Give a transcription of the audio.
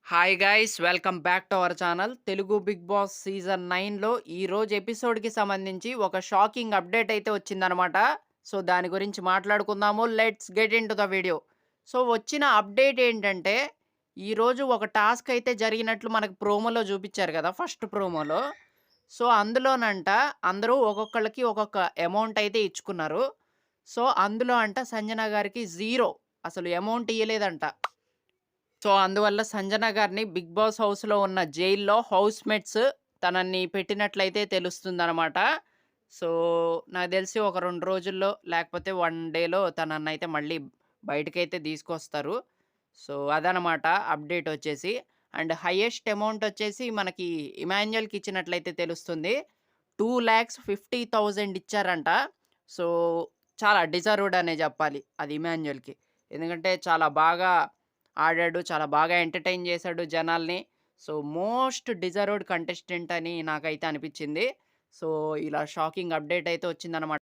Hi guys welcome back to our channel Telugu Bigg Boss season 9లో ఈ రోజు ఎపిసోడ్కి సంబంధించి ఒక షాకింగ్ అప్డేట్ అయితే వచ్చిందనమాట. సో దాని గురించి మాట్లాడుకుందాము. Let's get in to the video. So వచ్చిన అప్డేట్ ఏంటంటే ఈరోజు ఒక టాస్క్ అయితే జరిగినట్లు మనకు ప్రోమోలో చూపించారు కదా, ఫస్ట్ ప్రోమోలో. సో అందులోనంట అందరూ ఒక్కొక్కళ్ళకి ఒక్కొక్క అమౌంట్ అయితే ఇచ్చుకున్నారు. సో అందులో అంట సంజన గారికి జీరో, అసలు అమౌంట్ ఇయ్యలేదంట. సో, అందువల్ల సంజన గారిని 'బిగ్ బాస్' హౌస్‌లో ఉన్న జైల్‌లో హౌస్‌మేట్స్ తనని పెట్టినట్లయితే తెలుస్తుందనమాట. సో, నాకు తెలిసి ఒక 2 రోజుల్లో లేకపోతే 1 డేలో తనన్నయితే మళ్ళీ బయటకైతే తీసుకొస్తారు. సో, అదనమాట అప్డేట్ వచ్చేసి. అండ్ హైయెస్ట్ అమౌంట్ వచ్చేసి మనకి ఇమాన్యుయల్‌కి ఇచ్చినట్లయితే తెలుస్తుంది. 2,50,000 ఇచ్చారంట. సో, చాలా డిజర్వ్డ్ అనే చెప్పాలి అది ఇమాన్యుయల్‌కి. ఎందుకంటే చాలా బాగా ఆడాడు. చాలా బాగా ఎంటర్‌టైన్ చేశాడు జనాల్ని. సో, మోస్ట్ డిజర్వ్డ్ కంటెస్టెంట్ అని నాకైతే అనిపిచ్చింది. సో, ఇలా షాకింగ్ అప్డేట్ అయితే వచ్చిందనమాట.